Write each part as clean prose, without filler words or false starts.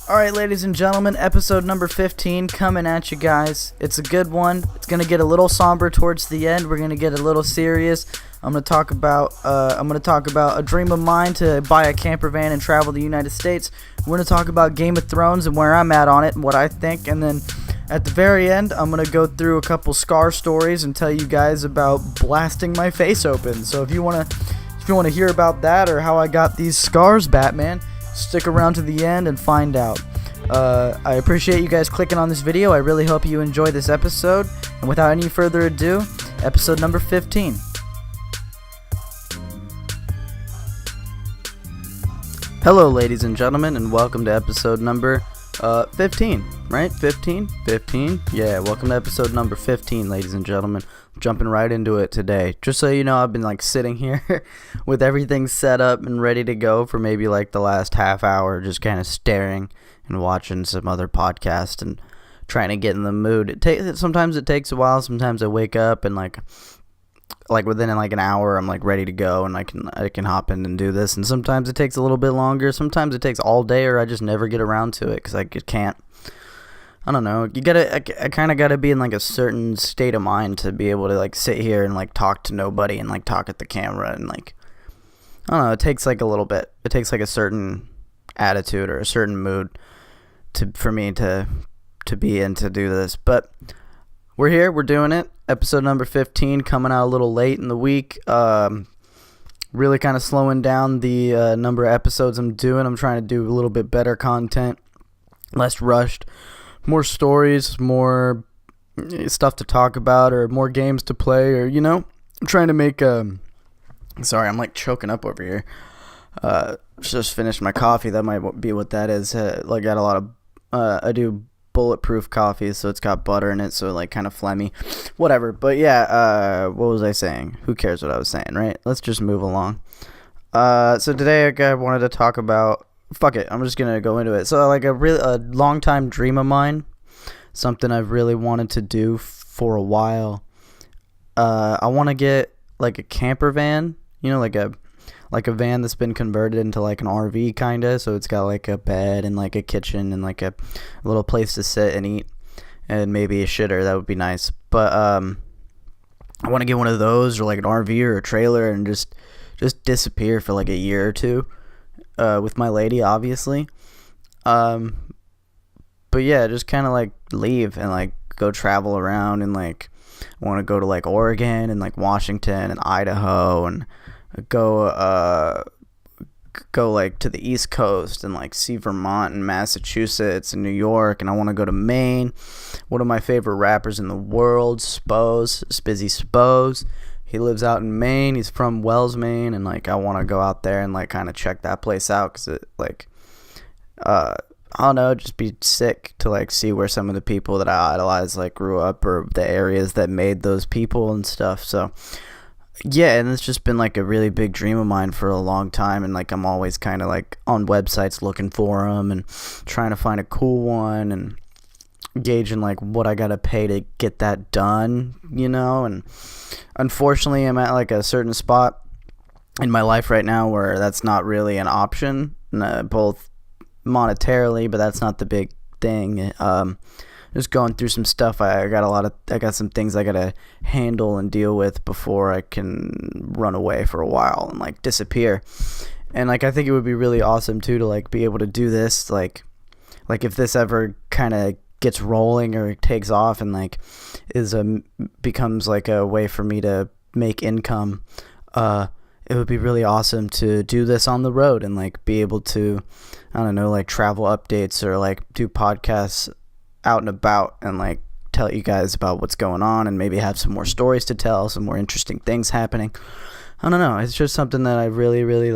Alright, ladies and gentlemen, episode number 15 coming at you guys. It's a good one. It's going to get a little somber towards the end. We're going to get a little serious. I'm going to talk about a dream of mine to buy a camper van and travel the United States. We're going to talk about Game of Thrones and where I'm at on it and what I think. And then at the very end, I'm going to go through a couple Scar stories and tell you guys about blasting my face open. So if you want to hear about that or how I got these scars, Batman, stick around to the end and find out. I appreciate you guys clicking on this video. I really hope you enjoy this episode. And without any further ado, episode number 15. Hello, ladies and gentlemen, and welcome to episode number 15, right? 15? Yeah, welcome to episode number 15, ladies and gentlemen. Jumping right into it today. Just so you know, I've been sitting here with everything set up and ready to go for maybe the last half hour, just kind of staring and watching some other podcast and trying to get in the mood. Sometimes it takes a while. Sometimes I wake up and within an hour I'm ready to go and I can hop in and do this. And sometimes it takes a little bit longer. Sometimes it takes all day, or I just never get around to it because I can't. I don't know. I kind of gotta be in a certain state of mind to be able to sit here and talk to nobody and talk at the camera and I don't know. It takes a little bit. It takes a certain attitude or a certain mood for me to be in to do this. But we're here. We're doing it. Episode number 15 coming out a little late in the week. Really kind of slowing down the number of episodes I'm doing. I'm trying to do a little bit better content, less rushed. More stories, more stuff to talk about, or more games to play, or, I'm trying to make, sorry, I'm choking up over here. Just finished my coffee. That might be what that is. I got a lot of, I do bulletproof coffee, so it's got butter in it, so kind of phlegmy. Whatever, but yeah, what was I saying? Who cares what I was saying, right? Let's just move along. So today I wanted to talk about, fuck it, I'm just gonna go into it. So a long time dream of mine, something I've really wanted to do for a while. I want to get a camper van, like a van that's been converted into an RV kinda. So it's got a bed and a kitchen and a little place to sit and eat, and maybe a shitter. That would be nice. But I want to get one of those, or an RV or a trailer, and just disappear for a year or two. With my lady, obviously. But yeah, just kind of leave and go travel around, and I want to go to Oregon and Washington and Idaho, and go to the East Coast and see Vermont and Massachusetts and New York. And I want to go to Maine. One of my favorite rappers in the world, Spizzy Spose. He lives out in Maine. He's from Wells, Maine, and I want to go out there and kind of check that place out, because it I don't know, just be sick to see where some of the people that I idolize grew up, or the areas that made those people and stuff. So yeah, and it's just been a really big dream of mine for a long time, and I'm always kind of on websites looking for them and trying to find a cool one and gauging what I gotta pay to get that done, and unfortunately I'm at a certain spot in my life right now where that's not really an option, both monetarily, but that's not the big thing. Just going through some stuff. I got some things I gotta handle and deal with before I can run away for a while and disappear. And I think it would be really awesome too to be able to do this, if this ever kind of gets rolling or takes off and becomes a way for me to make income. It would be really awesome to do this on the road and be able to, I don't know, travel updates, or do podcasts out and about and tell you guys about what's going on, and maybe have some more stories to tell, some more interesting things happening. I don't know, it's just something that I really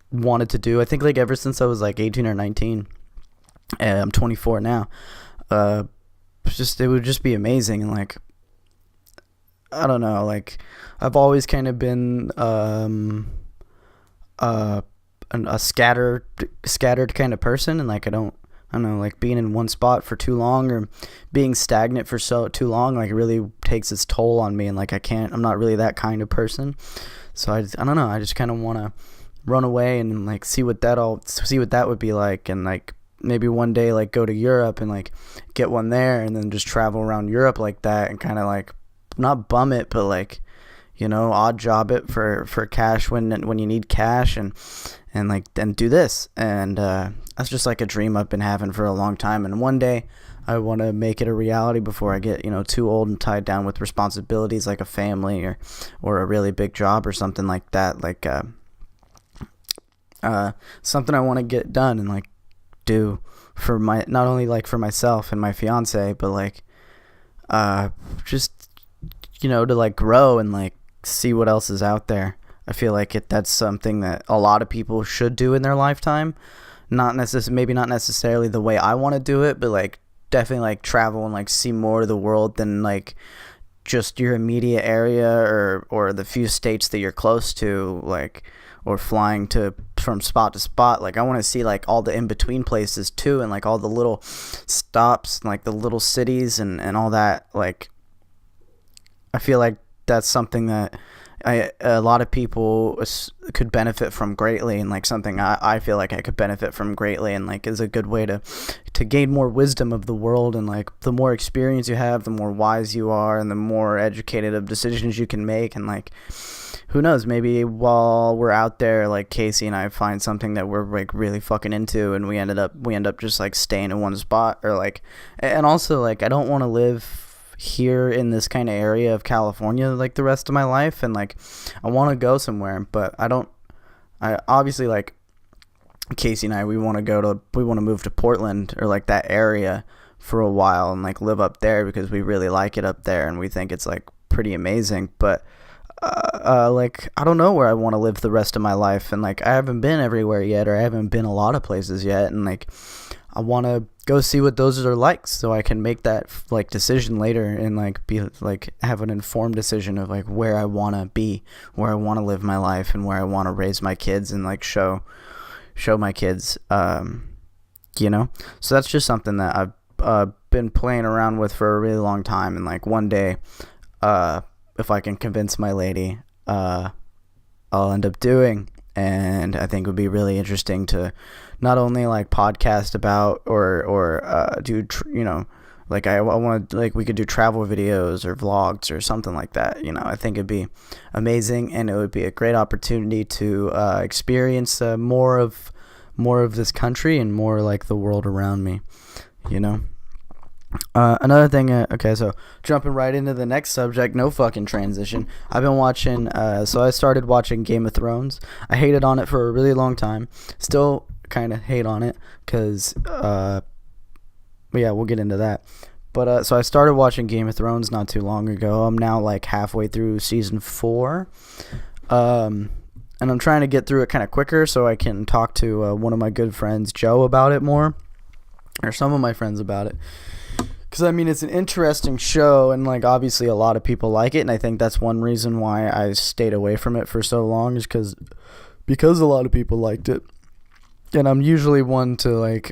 wanted to do. I think ever since I was 18 or 19. I'm 24 now. It would just be amazing. And I don't know, I've always kind of been a scattered kind of person, and I don't know, being in one spot for too long, or being stagnant for too long, it really takes its toll on me, and I'm not really that kind of person. So I don't know, I just kind of want to run away and see what that would be like, and maybe one day like go to Europe and like get one there, and then just travel around Europe like that, and kind of like not bum it, but like, odd job it for cash when you need cash, and like then do this. And that's just like a dream I've been having for a long time, and one day I want to make it a reality before I get too old and tied down with responsibilities like a family or a really big job or something like that. Like something I want to get done and like do for not only like for myself and my fiance, but like just to like grow and like see what else is out there. I feel like that's something that a lot of people should do in their lifetime. Maybe not necessarily the way I want to do it, but like definitely like travel and like see more of the world than like just your immediate area or the few states that you're close to, like, or flying from spot to spot. Like I want to see like all the in-between places too, and like all the little stops, like the little cities and all that. Like I feel like that's something that a lot of people could benefit from greatly, and like something I feel like I could benefit from greatly, and like is a good way to gain more wisdom of the world. And like the more experience you have, the more wise you are, and the more educated of decisions you can make. And like who knows, maybe while we're out there, like Casey and I find something that we're like really fucking into, and we end up just like staying in one spot. Or like, and also like I don't want to live here in this kind of area of California like the rest of my life, and like I want to go somewhere, but I obviously, like Casey and I, we want to move to Portland or like that area for a while and like live up there because we really like it up there and we think it's like pretty amazing. But like I don't know where I want to live the rest of my life, and like I haven't been everywhere yet, or I haven't been a lot of places yet, and like I want to go see what those are like so I can make that like decision later and like be like have an informed decision of like where I want to be, where I want to live my life, and where I want to raise my kids and like show my kids. So that's just something that I've been playing around with for a really long time, and like one day if I can convince my lady, I'll end up doing. And I think it would be really interesting to not only like podcast about or do like I want to, like we could do travel videos or vlogs or something like that. I think it'd be amazing, and it would be a great opportunity to experience more of this country and more like the world around me. Another thing, okay, so jumping right into the next subject, no fucking transition. I've been watching, so I started watching Game of Thrones. I hated on it for a really long time. Still kind of hate on it, because, yeah, we'll get into that. But, so I started watching Game of Thrones not too long ago. I'm now, like, halfway through season 4. And I'm trying to get through it kind of quicker so I can talk to one of my good friends, Joe, about it more. Or some of my friends about it. Because, I mean, it's an interesting show, and, like, obviously a lot of people like it, and I think that's one reason why I stayed away from it for so long, is because a lot of people liked it. And I'm usually one to, like,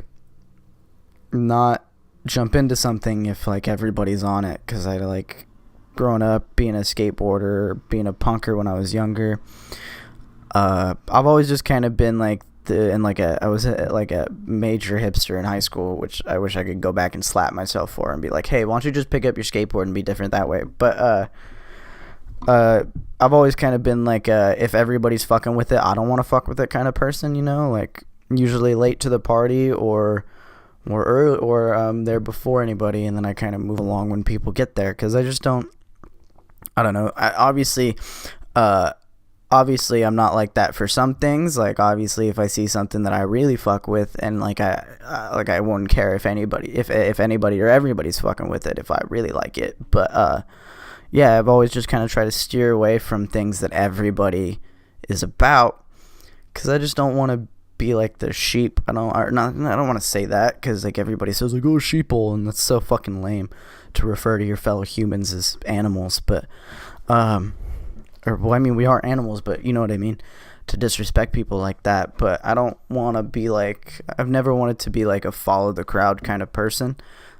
not jump into something if, like, everybody's on it, because I, like, growing up, being a skateboarder, being a punker when I was younger, I've always just kind of been, like, I was like a major hipster in high school, which I wish I could go back and slap myself for and be like, hey, why don't you just pick up your skateboard and be different that way? But I've always kind of been like if everybody's fucking with it, I don't want to fuck with it kind of person, like usually late to the party or early, or there before anybody, and then I kind of move along when people get there, because I just don't know. Obviously I'm not like that for some things. Like, obviously, if I see something that I really fuck with, and like I won't care if anybody or everybody's fucking with it if I really like it. But yeah, I've always just kind of tried to steer away from things that everybody is about, because I just don't want to be like the sheep. I don't want to say that, because like everybody says like, oh, sheeple, and that's so fucking lame to refer to your fellow humans as animals. But well, I mean, we are animals, but you know what I mean, to disrespect people like that. But I don't want to be like, I've never wanted to be like a follow the crowd kind of person.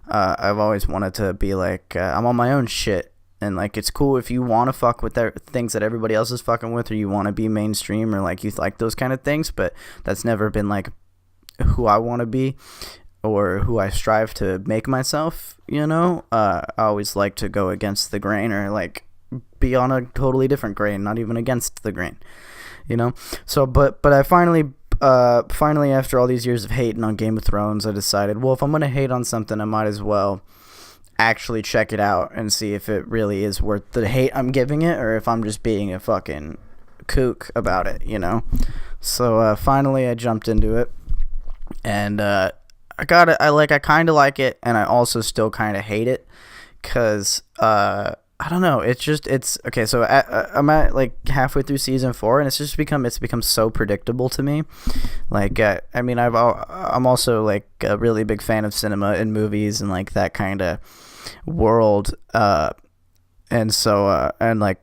I've always wanted to be like, I'm on my own shit, and like, it's cool if you want to fuck with the things that everybody else is fucking with, or you want to be mainstream, or like you like those kind of things, but that's never been like who I want to be or who I strive to make myself, I always like to go against the grain, or like be on a totally different grain, not even against the grain, So, but I finally after all these years of hating on Game of Thrones, I decided, well, if I'm gonna hate on something, I might as well actually check it out and see if it really is worth the hate I'm giving it, or if I'm just being a fucking kook about it, So finally I jumped into it, and I got it. I kind of like it, and I also still kind of hate it, because I don't know. It's okay. So I'm at like halfway through season 4, and it's become so predictable to me. Like I'm also like a really big fan of cinema and movies and like that kind of world. And so and like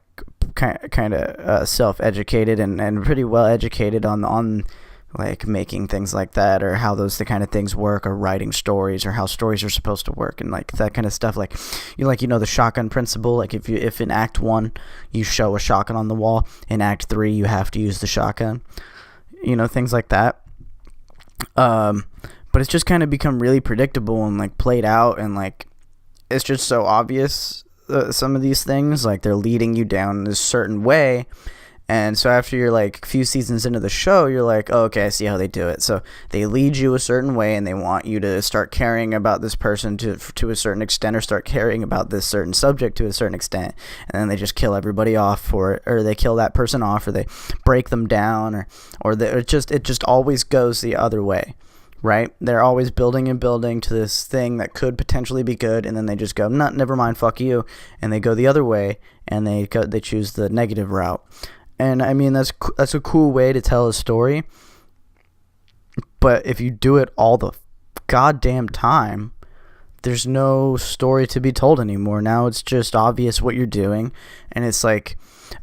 kind of self-educated and pretty well educated on like making things like that, or how the kind of things work, or writing stories, or how stories are supposed to work, and like that kind of stuff. Like the shotgun principle. Like if in Act 1 you show a shotgun on the wall, in Act 3 you have to use the shotgun. Things like that. But it's just kind of become really predictable and like played out, and like it's just so obvious. Some of these things, like, they're leading you down this certain way. And so after you're like a few seasons into the show, you're like, oh, okay, I see how they do it. So they lead you a certain way, and they want you to start caring about this person to a certain extent, or start caring about this certain subject to a certain extent. And then they just kill everybody off for it, or they kill that person off, or they break them down, it just always goes the other way, right? They're always building and building to this thing that could potentially be good, and then they just go, no, never mind, fuck you, and they go the other way, and they choose the negative route. And I mean, that's a cool way to tell a story, but if you do it all the goddamn time, there's no story to be told anymore. Now it's just obvious what you're doing, and it's like,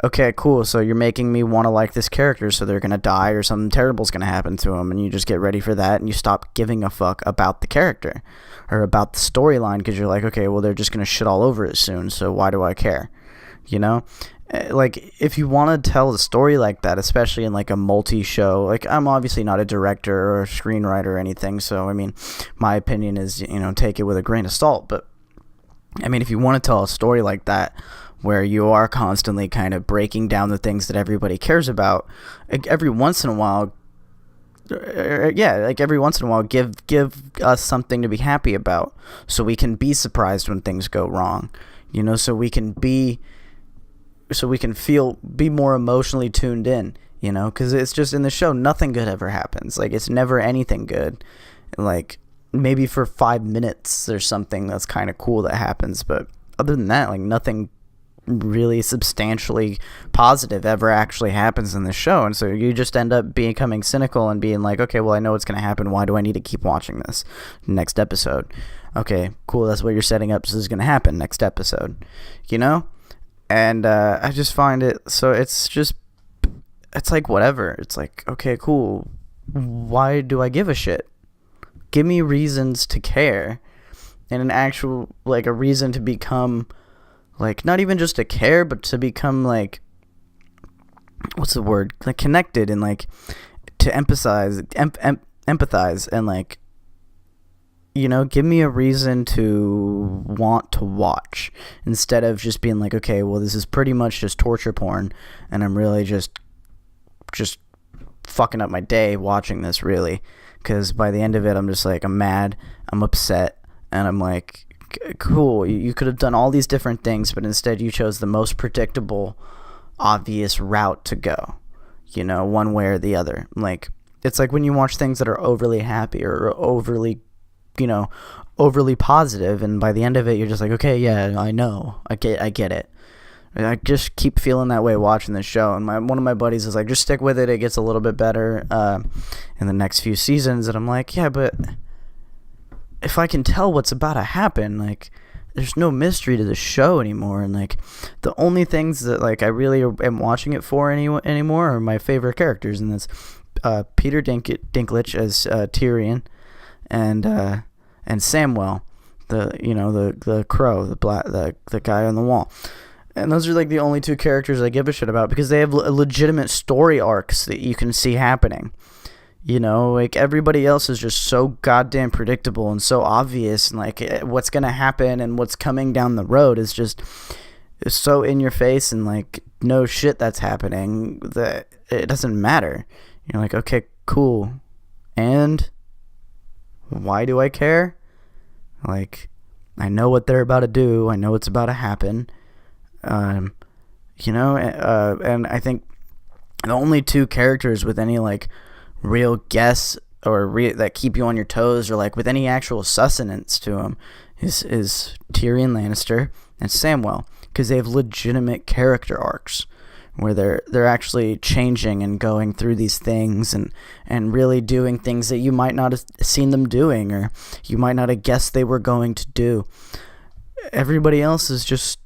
okay, cool, so you're making me want to like this character, so they're gonna die or something terrible's gonna happen to them, and you just get ready for that, and you stop giving a fuck about the character or about the storyline, because you're like, okay, well, they're just gonna shit all over it soon, so why do I care? Like, if you want to tell a story like that, especially in like a multi-show, like, I'm obviously not a director or a screenwriter or anything, so I mean, my opinion is, take it with a grain of salt. But I mean, if you want to tell a story like that, where you are constantly kind of breaking down the things that everybody cares about, like, every once in a while, give us something to be happy about, so we can be surprised when things go wrong, so we can be more emotionally tuned in, because it's just, in the show, nothing good ever happens. Like, it's never anything good. Like, maybe for 5 minutes there's something that's kind of cool that happens, but other than that, like, nothing really substantially positive ever actually happens in the show. And so you just end up becoming cynical and being like, okay, well, I know what's going to happen. Why do I need to keep watching this? Next episode. Okay, cool, that's what you're setting up, so this is going to happen next episode, And I just find it, so it's like, whatever. It's like, okay, cool, why do I give a shit? Give me reasons to care, and an actual, like, a reason to become, like, not even just to care, but to become, like, what's the word? Like, connected, and, like, to empathize, and, like, give me a reason to want to watch, instead of just being like, okay, well, this is pretty much just torture porn, and I'm really just fucking up my day watching this, really, because by the end of it, I'm just like, I'm mad, I'm upset, and I'm like, cool, you could have done all these different things, but instead you chose the most predictable, obvious route to go, one way or the other. Like, it's like when you watch things that are overly happy or overly positive, and by the end of it, you're just like, okay, yeah, I know, I get it. I just keep feeling that way watching this show, and one of my buddies is like, just stick with it, it gets a little bit better in the next few seasons, and I'm like, yeah, but if I can tell what's about to happen, like, there's no mystery to the show anymore, and like, the only things that, like, I really am watching it for anymore are my favorite characters, and that's Peter Dinklage as Tyrion, and Samwell, the crow, the guy on the wall. And those are like the only two characters I give a shit about, because they have legitimate story arcs that you can see happening. Like everybody else is just so goddamn predictable and so obvious, and like what's gonna happen and what's coming down the road is just so in your face, and like no shit that's happening that it doesn't matter. You're like, okay, cool, and why do I care? Like, I know what they're about to do. I know what's about to happen. And I think the only two characters with any like real guess or that keep you on your toes, or like with any actual sustenance to them, is Tyrion Lannister and Samwell, because they have legitimate character arcs where they're actually changing and going through these things and really doing things that you might not have seen them doing, or you might not have guessed they were going to do. Everybody else is just,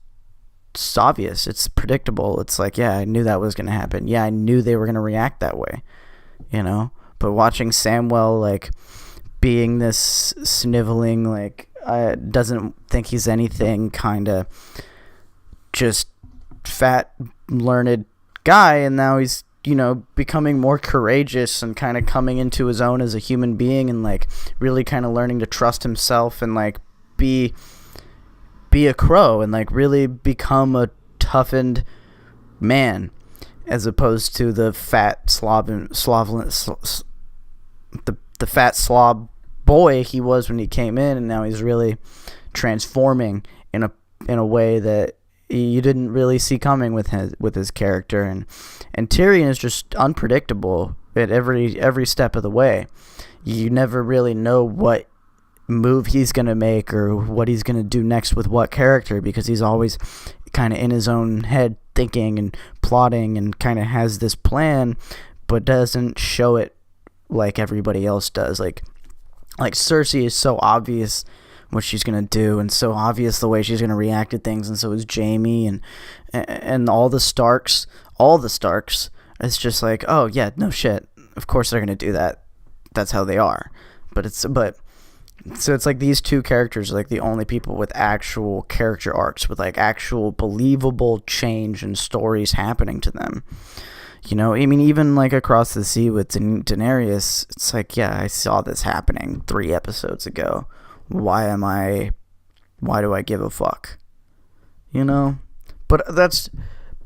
it's obvious. It's predictable. It's like, yeah, I knew that was going to happen. Yeah, I knew they were going to react that way. But watching Samwell like being this sniveling, like doesn't think he's anything, kind of just fat learned guy, and now he's becoming more courageous and kind of coming into his own as a human being, and like really kind of learning to trust himself and like be a crow and like really become a toughened man, as opposed to the fat the fat slob boy he was when he came in, and now he's really transforming in a way that you didn't really see coming with his character. And Tyrion is just unpredictable at every step of the way. You never really know what move he's going to make or what he's going to do next with what character, because he's always kind of in his own head thinking and plotting and kind of has this plan, but doesn't show it like everybody else does. Like Cersei is so obvious what she's going to do, and so obvious the way she's going to react to things, and so is Jaime and all the Starks. It's just like, oh yeah, no shit, of course they're going to do that. That's how they are. So it's like these two characters are like the only people with actual character arcs, with like actual believable change and stories happening to them. I mean, even like Across the Sea with Daenerys, it's like, yeah, I saw this happening 3 episodes ago. Why do I give a fuck? But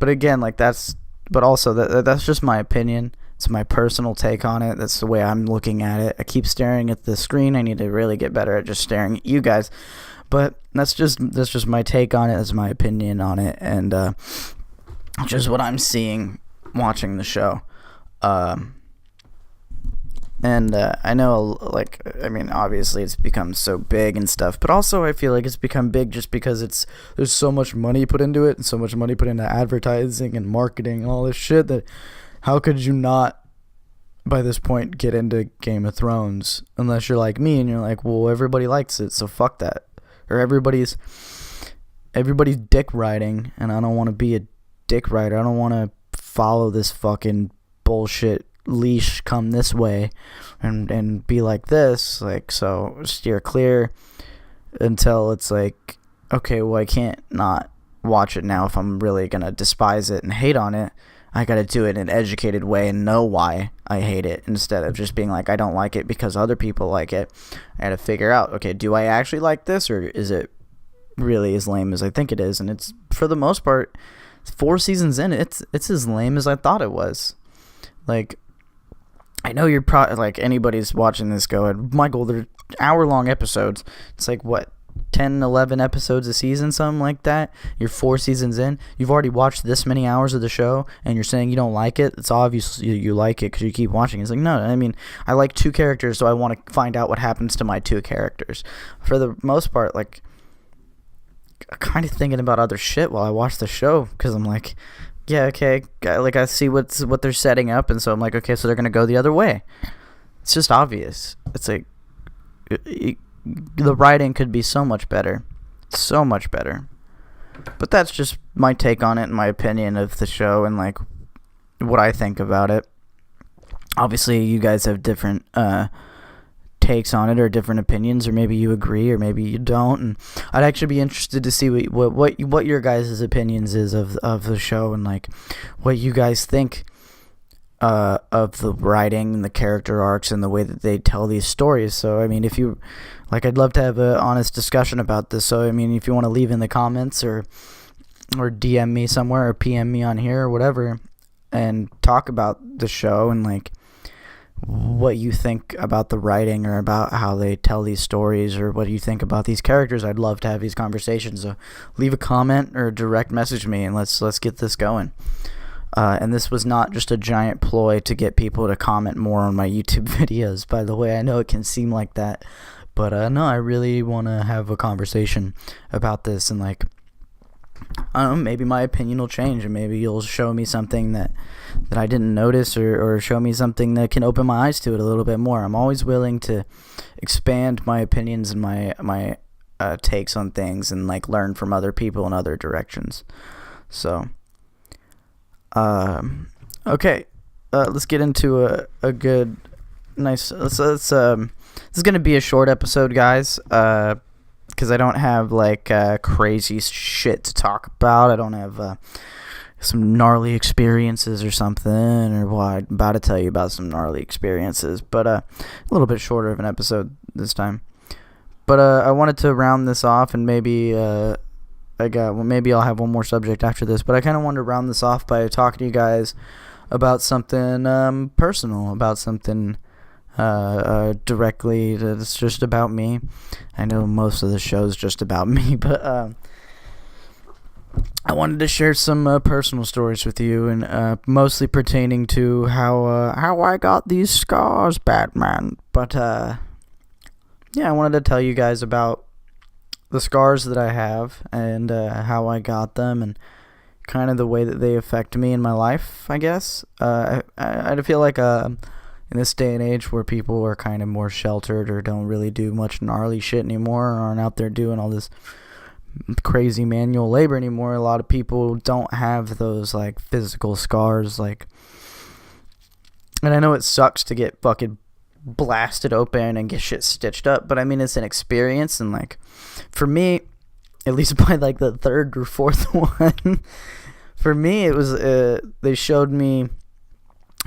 again, like that's just my opinion. It's my personal take on it. That's the way I'm looking at it. I keep staring at the screen. I need to really get better at just staring at you guys. But that's just my take on it. That's my opinion on it, and just what I'm seeing watching the show. And I know, like, I mean, obviously it's become so big and stuff, but also I feel like it's become big just because there's so much money put into it, and so much money put into advertising and marketing and all this shit, that how could you not, by this point, get into Game of Thrones? Unless you're like me and you're like, well, everybody likes it, so fuck that. Or everybody's dick riding, and I don't want to be a dick rider. I don't want to follow this fucking bullshit leash, come this way and be like this, like, so steer clear until it's like, okay, well, I can't not watch it now if I'm really gonna despise it and hate on it. I gotta do it in an educated way and know why I hate it, instead of just being like, I don't like it because other people like it. I gotta figure out, okay, do I actually like this, or is it really as lame as I think it is? And it's, for the most part, 4 seasons in, it's as lame as I thought it was. Like, I know you're probably, like, anybody's watching this going, Michael, they're hour-long episodes. It's like, what, 10, 11 episodes a season, something like that? You're 4 seasons in. You've already watched this many hours of the show, and you're saying you don't like it? It's obvious you like it because you keep watching. It's like, no, I mean, I like 2 characters, so I want to find out what happens to my 2 characters. For the most part, like, I'm kind of thinking about other shit while I watch the show, because I'm like, yeah, okay, like, I see what they're setting up, and so I'm like, okay, so they're going to go the other way. It's just obvious. It's like, the writing could be so much better. So much better. But that's just my take on it and my opinion of the show and, like, what I think about it. Obviously, you guys have different takes on it, or different opinions, or maybe you agree, or maybe you don't. And I'd actually be interested to see what your guys' opinions is of the show, and like what you guys think of the writing and the character arcs and the way that they tell these stories. So I mean, if you like, I'd love to have an honest discussion about this. So I mean, if you want to leave in the comments or DM me somewhere or PM me on here or whatever and talk about the show and like what you think about the writing or about how they tell these stories or what you think about these characters, I'd love to have these conversations. So leave a comment or direct message me and let's get this going. And this was not just a giant ploy to get people to comment more on my YouTube videos, by the way. I know it can seem like that, but no, I really want to have a conversation about this, and like, I don't know, maybe my opinion will change, and maybe you'll show me something that I didn't notice, or show me something that can open my eyes to it a little bit more. I'm always willing to expand my opinions and my takes on things, and like learn from other people in other directions. So okay, let's get into a good, nice. This is gonna be a short episode, guys. Because I don't have like crazy shit to talk about. I don't have some gnarly experiences or something, or well, I'm about to tell you about some gnarly experiences, but a little bit shorter of an episode this time. But I wanted to round this off, and maybe maybe I'll have one more subject after this, but I kind of wanted to round this off by talking to you guys about something personal, about something directly that's just about me. I know most of the show's just about me, but I wanted to share some personal stories with you, and mostly pertaining to how I got these scars, Batman. But yeah, I wanted to tell you guys about the scars that I have, and how I got them, and kind of the way that they affect me in my life, I guess. I feel like in this day and age where people are kind of more sheltered or don't really do much gnarly shit anymore, or aren't out there doing all this crazy manual labor anymore, a lot of people don't have those like physical scars, like, and I know it sucks to get fucking blasted open and get shit stitched up, but I mean, it's an experience, and like, for me, at least by like the third or fourth one, for me, it was, they showed me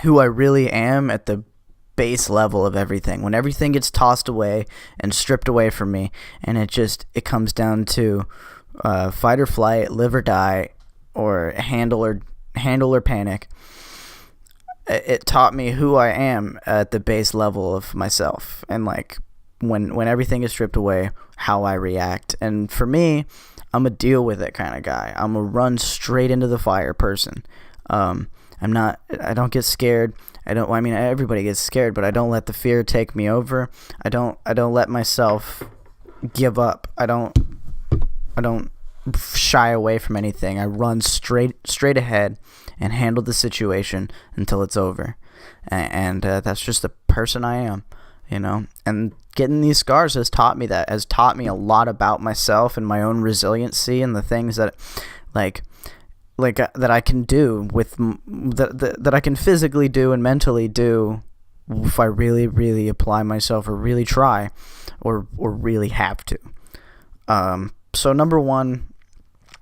who I really am at the base level of everything. When everything gets tossed away and stripped away from me, and it comes down to fight or flight, live or die, or handle or panic. It taught me who I am at the base level of myself, and like when everything is stripped away, how I react. And for me, I'm a deal with it kind of guy. I'm a run straight into the fire person. I don't get scared. I mean, everybody gets scared, but I don't let the fear take me over. I don't let myself give up. I don't shy away from anything. I run straight ahead and handle the situation until it's over. And that's just the person I am, you know. And getting these scars has taught me a lot about myself and my own resiliency, and the things that that I can do with that I can physically do and mentally do if I really, really apply myself, or really try, or really have to. So number one,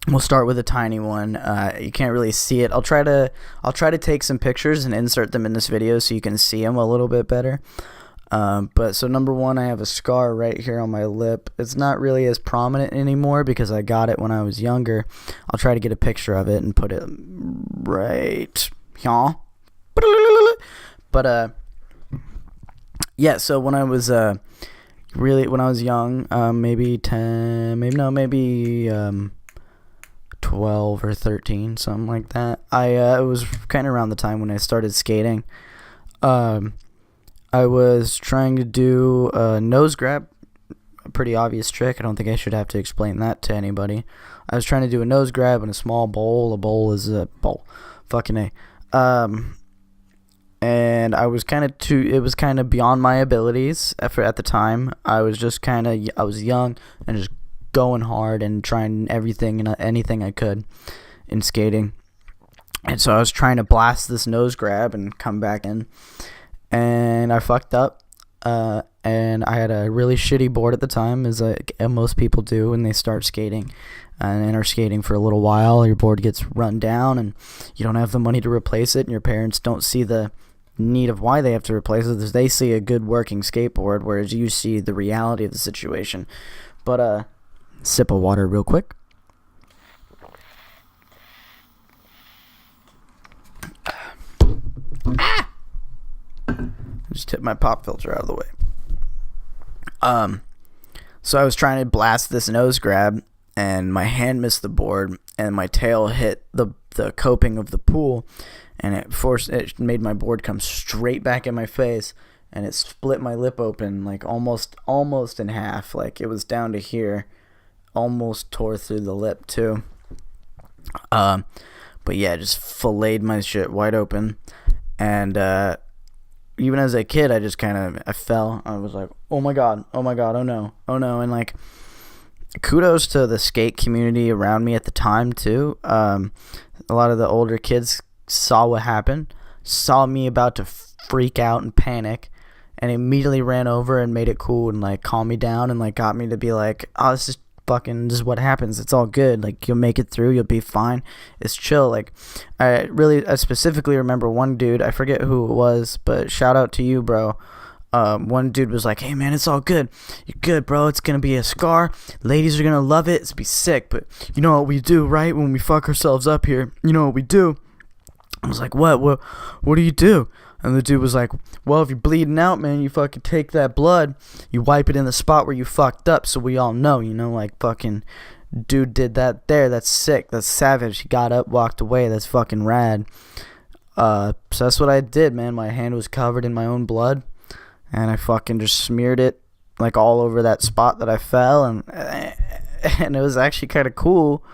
we'll start with a tiny one. You can't really see it. I'll try to take some pictures and insert them in this video so you can see them a little bit better. But so number one, I have a scar right here on my lip. It's not really as prominent anymore because I got it when I was younger. I'll try to get a picture of it and put it right here. But yeah, so when I was when I was young, maybe 12 or 13, something like that. It was kind of around the time when I started skating. I was trying to do a nose grab, a pretty obvious trick. I don't think I should have to explain that to anybody. I was trying to do a nose grab in a small bowl. A bowl is a bowl. Fucking A. And I was it was kind of beyond my abilities at the time. I was young and just going hard and trying everything and anything I could in skating. And so I was trying to blast this nose grab and come back in. And I fucked up, and I had a really shitty board at the time, as most people do when they start skating, and are skating for a little while. Your board gets run down, and you don't have the money to replace it, and your parents don't see the need of why they have to replace it. They see a good working skateboard, whereas you see the reality of the situation. But sip of water real quick. Just tip my pop filter out of the way. So I was trying to blast this nose grab, and my hand missed the board, and my tail hit the coping of the pool, and it made my board come straight back in my face, and it split my lip open, like almost in half. Like, it was down to here, almost tore through the lip too. But yeah, just filleted my shit wide open, and even as a kid, I fell. I was like, oh my god, oh no, and like, kudos to the skate community around me at the time too. A lot of the older kids saw what happened, saw me about to freak out and panic, and immediately ran over and made it cool and like calmed me down and like got me to be like, oh, this is what happens. It's all good. Like, you'll make it through. You'll be fine. It's chill. Like, I specifically remember one dude. I forget who it was, but shout out to you, bro. One dude was like, hey man, it's all good. You're good, bro. It's gonna be a scar. Ladies are gonna love it. It's gonna be sick. But you know what we do, right? When we fuck ourselves up here, you know what we do? I was like, what do you do? And the dude was like, well, if you're bleeding out, man, you fucking take that blood, you wipe it in the spot where you fucked up, so we all know, you know, like, fucking dude did that there. That's sick. That's savage. He got up, walked away. That's fucking rad. So that's what I did, man. My hand was covered in my own blood, and I fucking just smeared it, like, all over that spot that I fell, and it was actually kind of cool,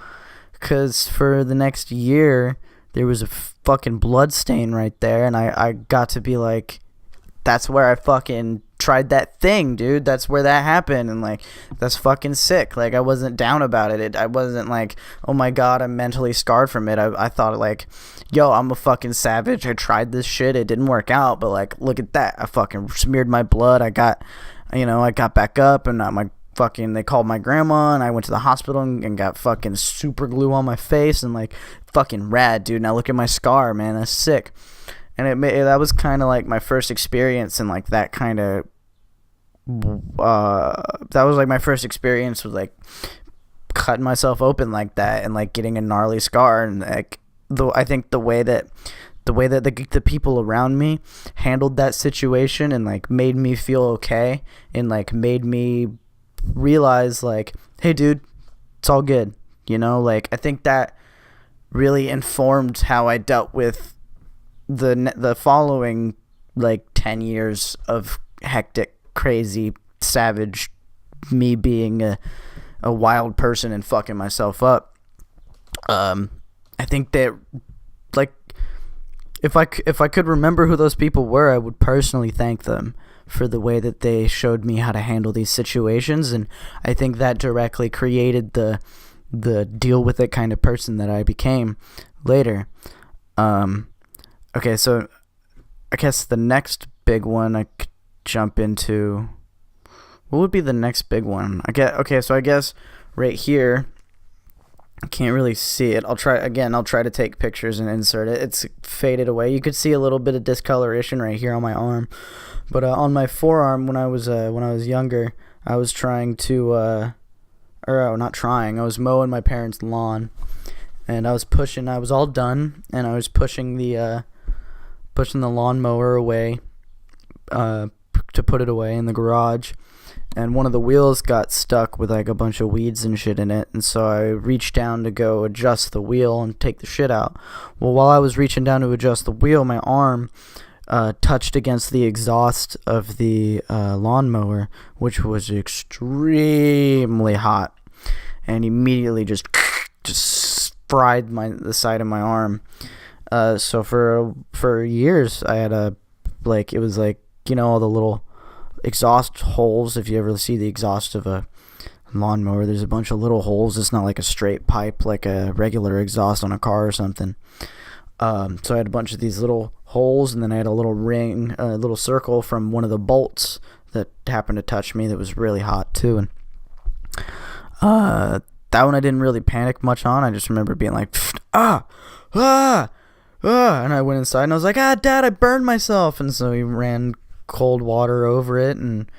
because for the next year, there was a fucking blood stain right there, and I got to be like, that's where I fucking tried that thing, dude. That's where that happened, and like, that's fucking sick. Like, I wasn't down about it. I wasn't like, oh my god, I'm mentally scarred from it. I thought like, yo, I'm a fucking savage. I tried this shit. It didn't work out, but like, look at that. I fucking smeared my blood. I got back up, and they called my grandma, and I went to the hospital and got fucking super glue on my face, and like, fucking rad, dude. Now look at my scar, man. That's sick. And that was kind of like my first experience, and like that kind of that was like my first experience with like cutting myself open like that and like getting a gnarly scar. And like, I think the way that the people around me handled that situation and like made me feel okay, and like made me realize like, hey dude, it's all good, you know. Like, I think that really informed how I dealt with the following like 10 years of hectic, crazy, savage me being a wild person and fucking myself up. I think that, like, if I could remember who those people were, I would personally thank them for the way that they showed me how to handle these situations, and I think that directly created the deal with it kind of person that I became later. Okay, so I guess the next big one I could jump into, what would be the next big one? I guess right here, I can't really see it. I'll try to take pictures and insert it. It's faded away. You could see a little bit of discoloration right here on my arm, but on my forearm, when I was younger, I was trying to I was mowing my parents' lawn, and I was all done, and I was pushing the lawnmower away, to put it away in the garage, and one of the wheels got stuck with like a bunch of weeds and shit in it, and so I reached down to go adjust the wheel and take the shit out. Well, while I was reaching down to adjust the wheel, my arm touched against the exhaust of the lawnmower, which was extremely hot, and immediately just fried the side of my arm. So for years I had it was like, you know, all the little exhaust holes. If you ever see the exhaust of a lawnmower, there's a bunch of little holes. It's not like a straight pipe like a regular exhaust on a car or something. So I had a bunch of these little holes, and then I had a little ring, a little circle from one of the bolts that happened to touch me that was really hot too. And that one I didn't really panic much on. I just remember being like, ah, ah, ah, and I went inside and I was like, Dad, I burned myself. And so we ran cold water over it and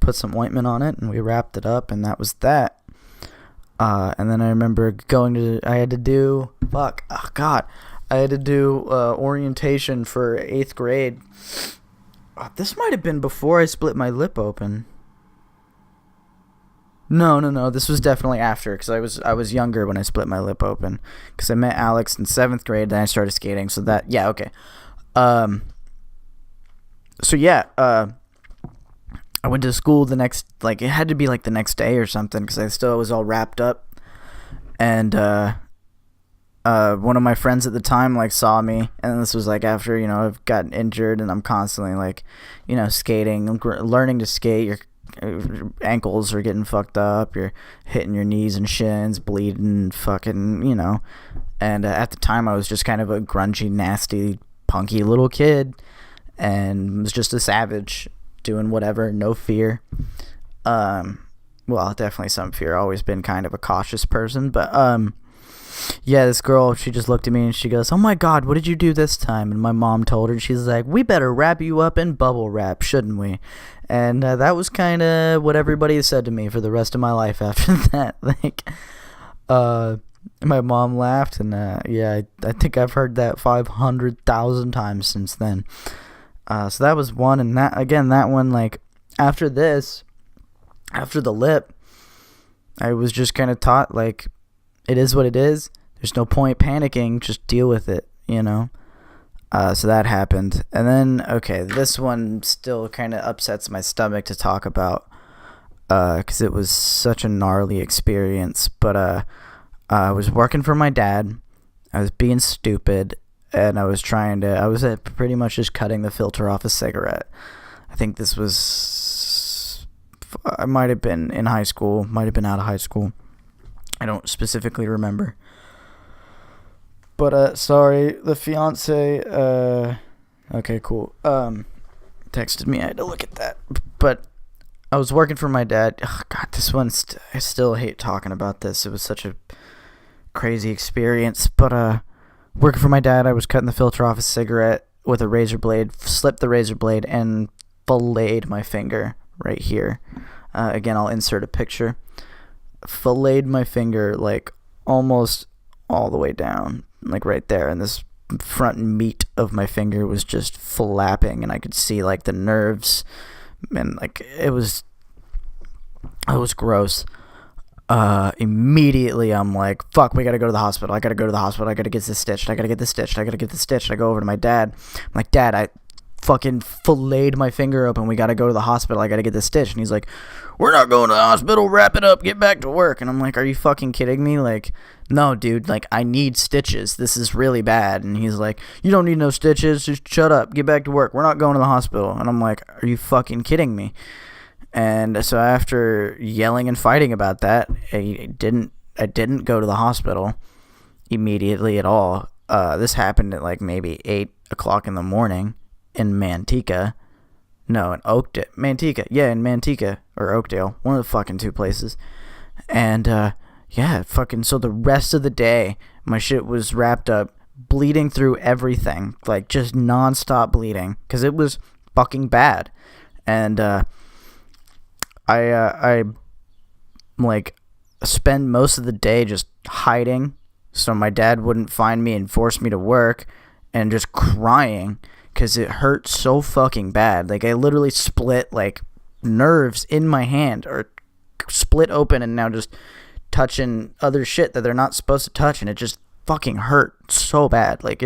put some ointment on it and we wrapped it up, and that was that. And then I remember I had to do orientation for 8th grade. This might have been before I split my lip open. No. This was definitely after, because I was younger when I split my lip open. Because I met Alex in 7th grade, then I started skating. So that, yeah, okay. I went to school the next, it had to be the next day or something, because I still was all wrapped up. And one of my friends at the time saw me, and this was after I've gotten injured and I'm constantly skating. I'm learning to skate. Your ankles are getting fucked up. You're hitting your knees and shins, bleeding, fucking And at the time I was just kind of a grungy, nasty, punky little kid, and was just a savage, doing whatever, no fear. Well, definitely some fear. Always been kind of a cautious person, but yeah, this girl, she just looked at me and she goes, "Oh my God, what did you do this time?" And my mom told her, she's like, "We better wrap you up in bubble wrap, shouldn't we?" And that was kind of what everybody said to me for the rest of my life after that. My mom laughed, and yeah, I think I've heard that 500,000 times since then. So that was one, and that one, after this, after the lip, I was just kind of taught, it is what it is. There's no point panicking. Just deal with it, So that happened. And then, okay, this one still kind of upsets my stomach to talk about, because it was such a gnarly experience. But I was working for my dad. I was being stupid, and I was pretty much just cutting the filter off a cigarette. I think this was, I might have been in high school, might have been out of high school. I don't specifically remember. But, sorry, the fiance, okay, cool, texted me. I had to look at that. But I was working for my dad. Oh, God, this one, I still hate talking about this. It was such a crazy experience. But, working for my dad, I was cutting the filter off a cigarette with a razor blade, slipped the razor blade, and filleted my finger right here. Again, I'll insert a picture. Filleted my finger, almost all the way down, right there, and this front meat of my finger was just flapping, and I could see the nerves, and it was gross. Immediately I'm like, fuck, we gotta go to the hospital. I gotta get this stitched. I go over to my dad. I'm like, Dad, I fucking filleted my finger open. We gotta go to the hospital. I gotta get this stitched. And he's like, "We're not going to the hospital. Wrap it up. Get back to work." And I'm like, "Are you fucking kidding me? No, dude. I need stitches. This is really bad." And he's like, "You don't need no stitches. Just shut up. Get back to work. We're not going to the hospital." And I'm like, "Are you fucking kidding me?" And so after yelling and fighting about that, I didn't go to the hospital immediately at all. This happened at maybe 8 o'clock in the morning in Manteca. No, in Oakdale. Manteca. Yeah, in Manteca or Oakdale. One of the fucking two places. And, yeah, so the rest of the day, my shit was wrapped up, bleeding through everything. Just nonstop bleeding. Because it was fucking bad. And, I spend most of the day just hiding so my dad wouldn't find me and force me to work, and just crying because it hurt so fucking bad. I literally split nerves in my hand, or split open, and now just touching other shit that they're not supposed to touch, and it just fucking hurt so bad. I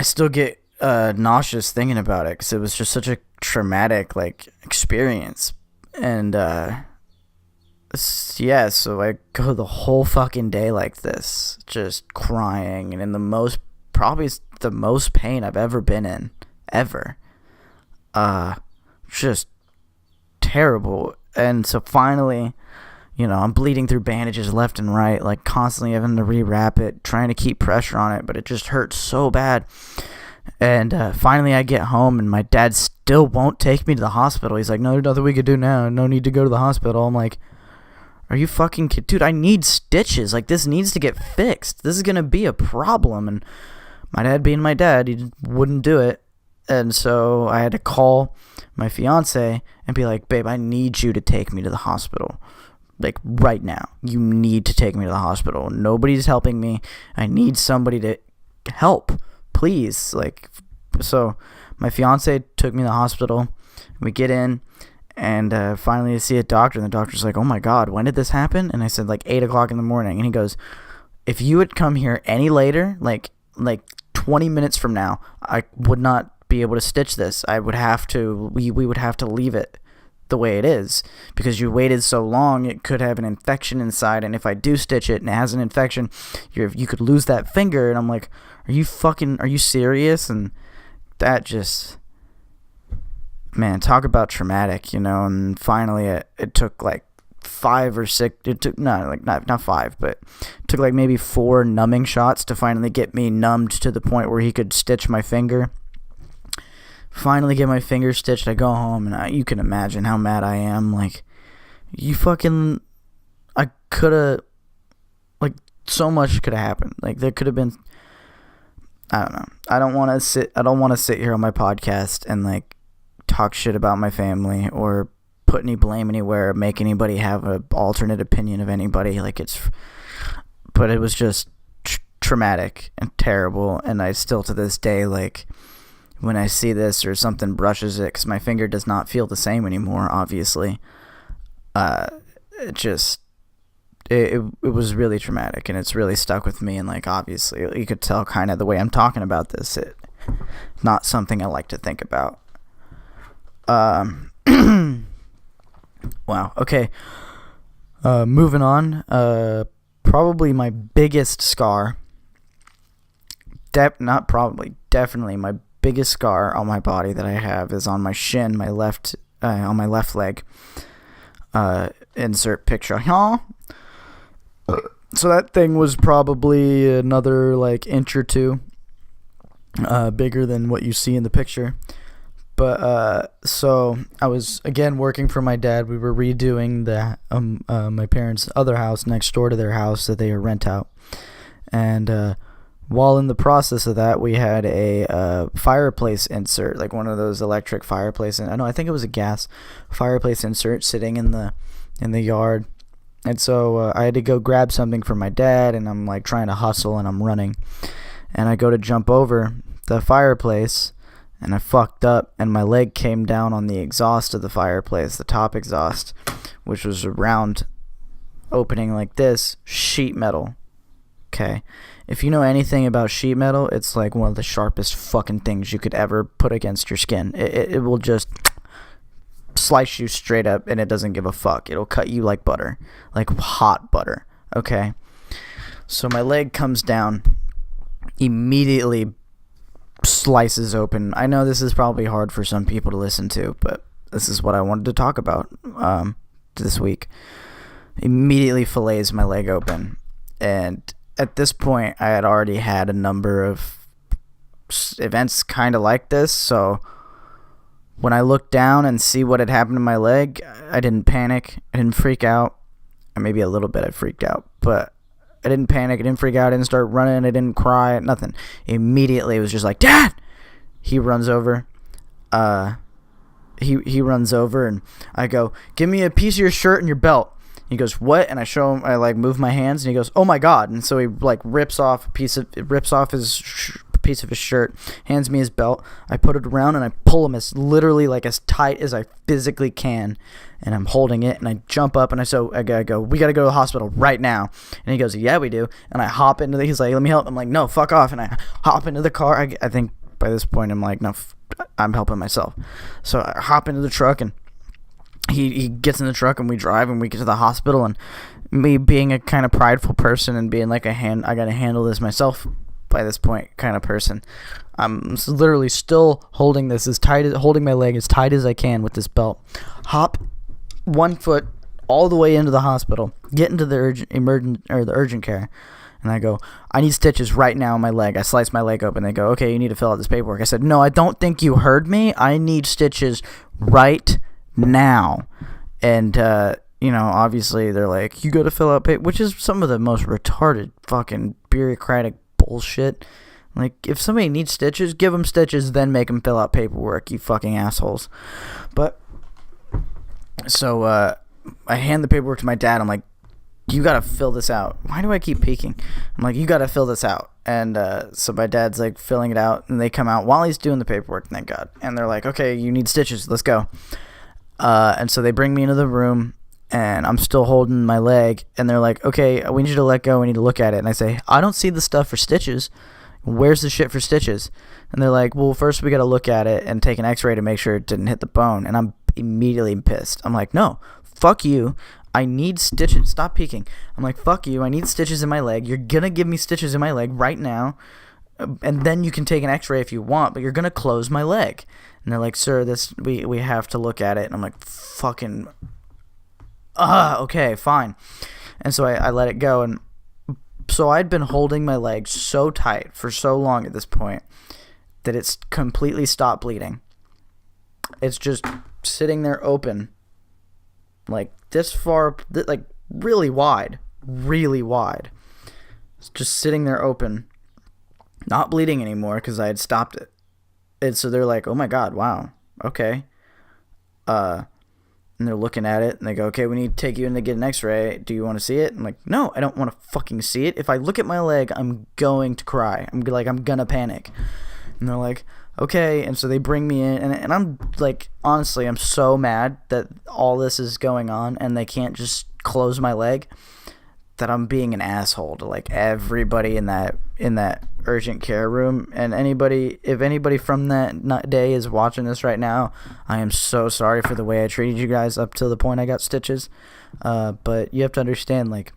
still get nauseous thinking about it, because it was just such a traumatic experience. And yeah, so I go the whole fucking day like this, just crying, and in probably the most pain I've ever been in, ever. Just terrible. And so finally, I'm bleeding through bandages left and right, constantly having to rewrap it, trying to keep pressure on it, but it just hurts so bad. And finally I get home, and my dad still won't take me to the hospital. He's like, no, there's nothing we could do now. No need to go to the hospital. I'm like, are you fucking kidding? Dude, I need stitches. Like, this needs to get fixed. This is going to be a problem. And my dad being my dad, he wouldn't do it. And so I had to call my fiance and be like, babe, I need you to take me to the hospital. Like, right now. You need to take me to the hospital. Nobody's helping me. I need somebody to help. Please. Like, so my fiance took me to the hospital. We get in. And finally, I see a doctor, and the doctor's like, oh, my God, when did this happen? And I said, like, 8 o'clock in the morning. And he goes, if you had come here any later, like 20 minutes from now, I would not be able to stitch this. I would have to, we would have to leave it the way it is. Because you waited so long, it could have an infection inside. And if I do stitch it and it has an infection, you could lose that finger. And I'm like, are you serious? And that just... Man, talk about traumatic, and finally it took like 5 or 6, it took, not 5, but it took like maybe 4 numbing shots to finally get me numbed to the point where he could stitch my finger. Finally get my finger stitched, I go home, and you can imagine how mad I am. Like, I could've, like, so much could've happened. Like, there could've been, I don't know. I don't want to sit here on my podcast and, like, talk shit about my family or put any blame anywhere, make anybody have an alternate opinion of anybody. But it was just traumatic and terrible. And I still, to this day, like, when I see this or something brushes it, because my finger does not feel the same anymore, obviously. It was really traumatic, and it's really stuck with me. And, like, obviously, you could tell kind of the way I'm talking about this, not something I like to think about. Wow. Okay. Moving on. Probably my biggest scar. Definitely my biggest scar on my body that I have is on my shin, on my left leg. Insert picture. So that thing was probably another like inch or two bigger than what you see in the picture. But so I was again working for my dad. We were redoing my parents' other house next door to their house that they rent out. And while in the process of that, we had a fireplace insert, like one of those electric fireplaces. I think it was a gas fireplace insert sitting in the yard. And so I had to go grab something for my dad, and I'm like trying to hustle, and I'm running, and I go to jump over the fireplace. And I fucked up, and my leg came down on the exhaust of the fireplace, the top exhaust, which was a round opening like this, sheet metal. Okay. If you know anything about sheet metal, it's like one of the sharpest fucking things you could ever put against your skin. It will just slice you straight up, and it doesn't give a fuck. It'll cut you like butter, like hot butter. Okay. So my leg comes down, immediately slices open. I know this is probably hard for some people to listen to, but this is what I wanted to talk about this week. Immediately fillets my leg open, and at this point I had already had a number of events kind of like this, so when I looked down and see what had happened to my leg, I didn't panic, I didn't freak out. Maybe a little bit I freaked out, but I didn't panic, I didn't freak out, I didn't start running, I didn't cry, nothing. Immediately it was just like, Dad! He runs over. He runs over, and I go, give me a piece of your shirt and your belt. He goes, what? And I show him, I like move my hands, and he goes, oh my God. And so he like rips off his piece of his shirt, hands me his belt. I put it around, and I pull him as tight as I physically can. And I'm holding it, and I jump up, and I gotta go, we gotta go to the hospital right now. And he goes, yeah, we do. And I hop into he's like, let me help. I'm like, no, fuck off. And I hop into the car. I think by this point, I'm like, no, I'm helping myself. So I hop into the truck, and he gets in the truck, and we drive, and we get to the hospital. And me being a kind of prideful person and being like I gotta handle this myself by this point kind of person, I'm literally still holding my leg as tight as I can with this belt. Hop 1 foot all the way into the hospital, get into the urgent care, And I go, I need stitches right now in my leg. I slice my leg open. They go, okay, you need to fill out this paperwork. I said, no, I don't think you heard me. I need stitches right now. And, obviously they're like, you got to fill out paper, which is some of the most retarded fucking bureaucratic bullshit. Like, if somebody needs stitches, give them stitches, then make them fill out paperwork, you fucking assholes. But, so, I hand the paperwork to my dad. I'm like, you gotta fill this out. Why do I keep peeking? I'm like, you gotta fill this out. And so my dad's like filling it out, and they come out while he's doing the paperwork, thank God. And they're like, okay, you need stitches, let's go. And so they bring me into the room, and I'm still holding my leg, and they're like, okay, we need you to let go, we need to look at it. And I say, I don't see the stuff for stitches. Where's the shit for stitches? And they're like, well, first we gotta look at it and take an x-ray to make sure it didn't hit the bone. And I'm immediately pissed. I'm like, no, fuck you. I need stitches. Stop peeking. I'm like, fuck you. I need stitches in my leg. You're going to give me stitches in my leg right now. And then you can take an x-ray if you want, but you're going to close my leg. And they're like, sir, we have to look at it. And I'm like, fucking, okay, fine. And so I let it go. And so I'd been holding my leg so tight for so long at this point that it's completely stopped bleeding. It's just sitting there open, like this far, like really wide. It's just sitting there open, not bleeding anymore because I had stopped it. And so they're like, oh my God, wow, okay. And they're looking at it, and they go, okay, we need to take you in to get an x-ray. Do you want to see it? I'm like, no, I don't want to fucking see it. If I look at my leg, I'm going to cry. I'm gonna panic. And they're like, okay. And so they bring me in, and I'm like, honestly, I'm so mad that all this is going on and they can't just close my leg, that I'm being an asshole to like everybody in that urgent care room. And if anybody from that day is watching this right now, I am so sorry for the way I treated you guys up to the point I got stitches. But you have to understand, like,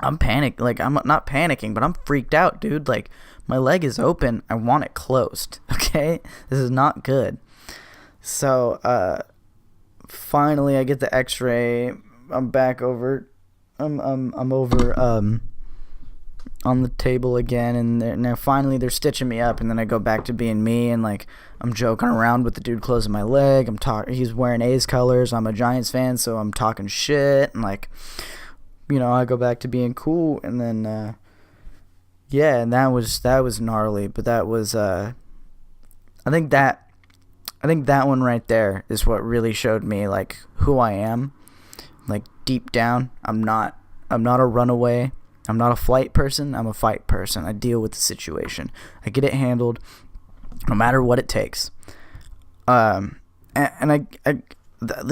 I'm panicked. Like, I'm not panicking, but I'm freaked out, dude. Like, my leg is open. I want it closed. Okay? This is not good. So, finally I get the x-ray. I'm back over. I'm over, on the table again, and now finally they're stitching me up, and then I go back to being me, and like, I'm joking around with the dude closing my leg. He's wearing A's colors. I'm a Giants fan, so I'm talking shit, and like, I go back to being cool, and then, yeah, and that was gnarly, but that was, I think that one right there is what really showed me, like, who I am. Like, deep down, I'm not a runaway. I'm not a flight person. I'm a fight person. I deal with the situation. I get it handled, no matter what it takes. And I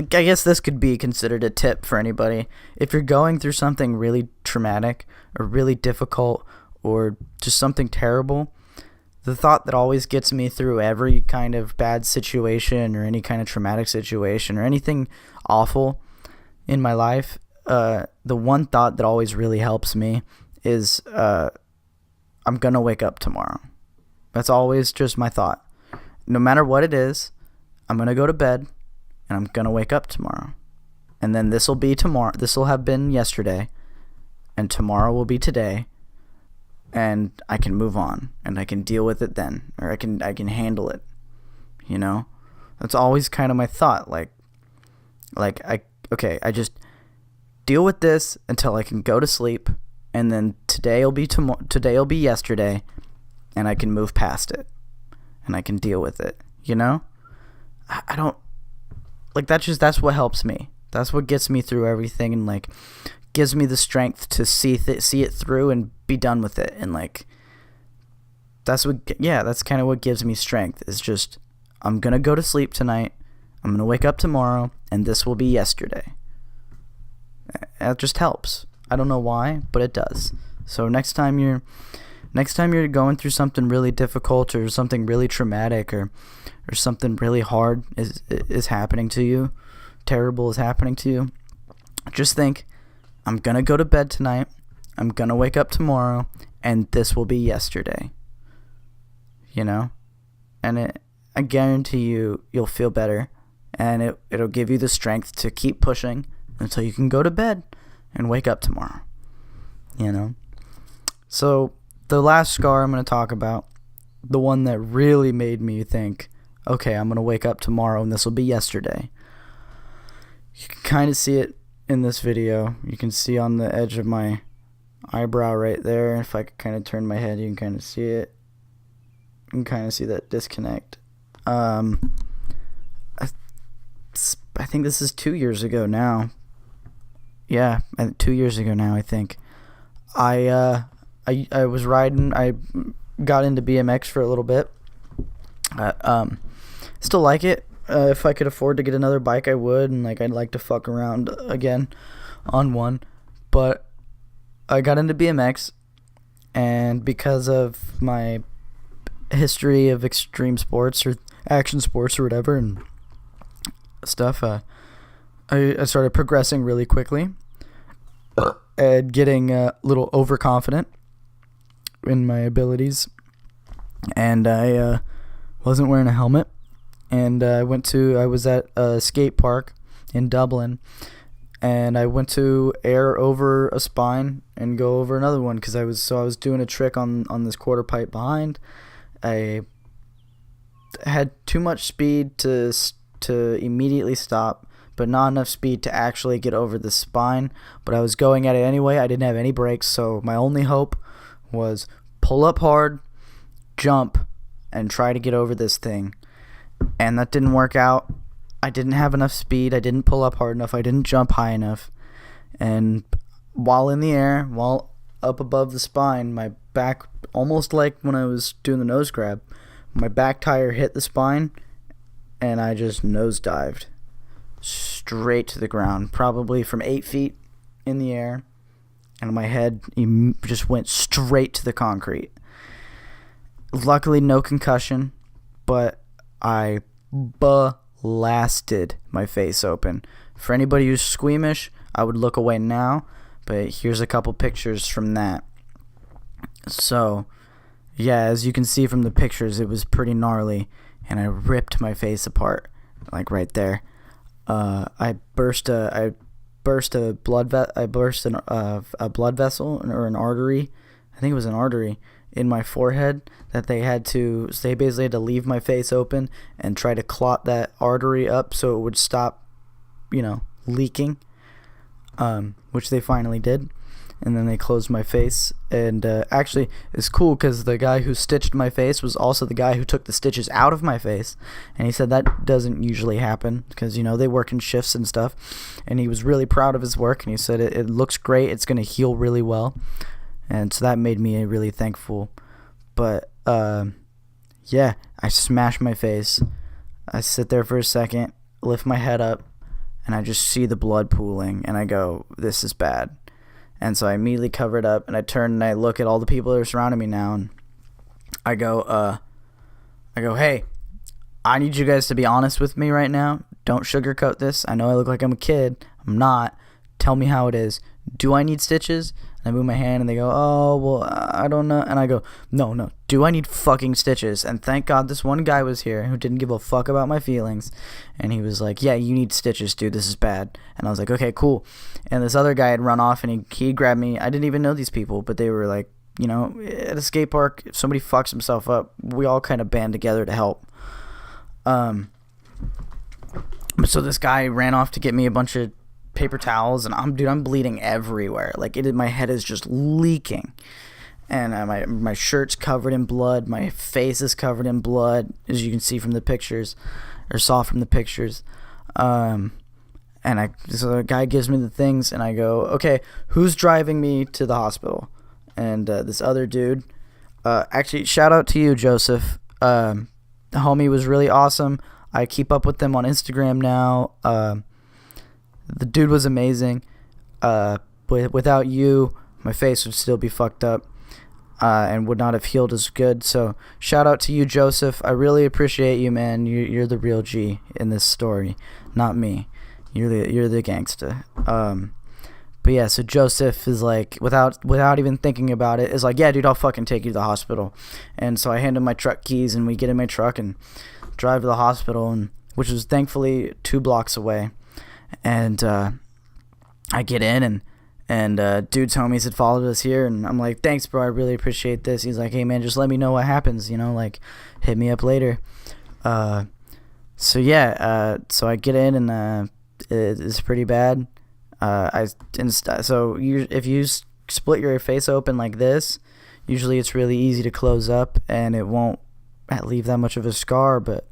guess this could be considered a tip for anybody. If you're going through something really traumatic or really difficult or just something terrible, the thought that always gets me through every kind of bad situation or any kind of traumatic situation or anything awful in my life, the one thought that always really helps me is I'm gonna wake up tomorrow. That's always just my thought. No matter what it is, I'm gonna go to bed and I'm gonna wake up tomorrow. And then this will be tomorrow. This will have been yesterday, and tomorrow will be today, and I can move on and I can deal with it then, or I can handle it. That's always kind of my thought. I just deal with this until I can go to sleep, and then today'll be yesterday, and I can move past it, and I can deal with it. I don't like that's what helps me. That's what gets me through everything, and like gives me the strength to see it through and be done with it. And like that's kind of what gives me strength. Is just, I'm gonna go to sleep tonight, I'm gonna wake up tomorrow, and this will be yesterday. It just helps. I don't know why, but it does. So next time you're going through something really difficult or something really traumatic or something really hard is happening to you, terrible is happening to you, just think, I'm gonna go to bed tonight, I'm gonna wake up tomorrow, and this will be yesterday. And I guarantee you'll feel better, and it'll give you the strength to keep pushing until you can go to bed and wake up tomorrow. So the last scar I'm going to talk about, the one that really made me think, okay, I'm going to wake up tomorrow and this will be yesterday. You can kind of see it in this video. You can see on the edge of my eyebrow right there. If I could kind of turn my head, you can kind of see it. You can kind of see that disconnect. I think this is 2 years ago now. Yeah, 2 years ago now, I think. I was riding. I got into BMX for a little bit. Still like it. If I could afford to get another bike, I would, and I'd like to fuck around again on one. But I got into BMX, and because of my history of extreme sports or action sports or whatever and stuff, I started progressing really quickly and getting a little overconfident in my abilities, and I wasn't wearing a helmet, and I was at a skate park in Dublin, and I went to air over a spine and go over another one because I was doing a trick on this quarter pipe behind. I had too much speed to immediately stop, but not enough speed to actually get over the spine. But I was going at it anyway. I didn't have any brakes, so my only hope was pull up hard, jump, and try to get over this thing. And that didn't work out. I didn't have enough speed. I didn't pull up hard enough. I didn't jump high enough. And while in the air, while up above the spine, my back, almost like when I was doing the nose grab, my back tire hit the spine, and I just nosedived straight to the ground, probably from 8 feet in the air, and my head just went straight to the concrete. Luckily, no concussion, but I blasted my face open. For anybody who's squeamish, I would look away now, but here's a couple pictures from that. So, yeah, as you can see from the pictures, it was pretty gnarly, and I ripped my face apart, right there. I burst a blood vessel or an artery. I think it was an artery in my forehead that they basically had to leave my face open and try to clot that artery up so it would stop, leaking, which they finally did. And then they closed my face. And actually, it's cool because the guy who stitched my face was also the guy who took the stitches out of my face. And he said that doesn't usually happen because, they work in shifts and stuff. And he was really proud of his work. And he said it looks great. It's going to heal really well. And so that made me really thankful. But, yeah, I smashed my face. I sit there for a second, lift my head up, and I just see the blood pooling. And I go, this is bad. And so I immediately cover it up, and I turn and I look at all the people that are surrounding me now, and I go, hey, I need you guys to be honest with me right now. Don't sugarcoat this. I know I look like I'm a kid. I'm not. Tell me how it is. Do I need stitches? And I move my hand, and they go, oh, well, I don't know. And I go, no. Do I need fucking stitches? And thank God this one guy was here who didn't give a fuck about my feelings. And he was like, yeah, you need stitches, dude. This is bad. And I was like, okay, cool. And this other guy had run off, and he grabbed me. I didn't even know these people, but they were like, at a skate park, if somebody fucks himself up, we all kind of band together to help. So this guy ran off to get me a bunch of paper towels, and I'm bleeding everywhere. My head is just leaking, and my shirt's covered in blood. My face is covered in blood, as you can see from the pictures, or saw from the pictures. So the guy gives me the things, and I go, okay, who's driving me to the hospital? And this other dude, actually, shout out to you, Joseph. The homie was really awesome. I keep up with them on Instagram now. The dude was amazing. Without you, my face would still be fucked up and would not have healed as good. So shout out to you, Joseph. I really appreciate you, man. You're the real G in this story, not me. You're the gangsta. But yeah, so Joseph is like, without even thinking about it, is like, yeah, dude, I'll fucking take you to the hospital. And so I hand him my truck keys, and we get in my truck and drive to the hospital, which was thankfully 2 blocks away. And I get in, And dude's homies had followed us here, and I'm like, thanks, bro, I really appreciate this. He's like, hey, man, just let me know what happens, like, hit me up later. So I get in, and it's pretty bad. If you split your face open like this, usually it's really easy to close up, and it won't leave that much of a scar, but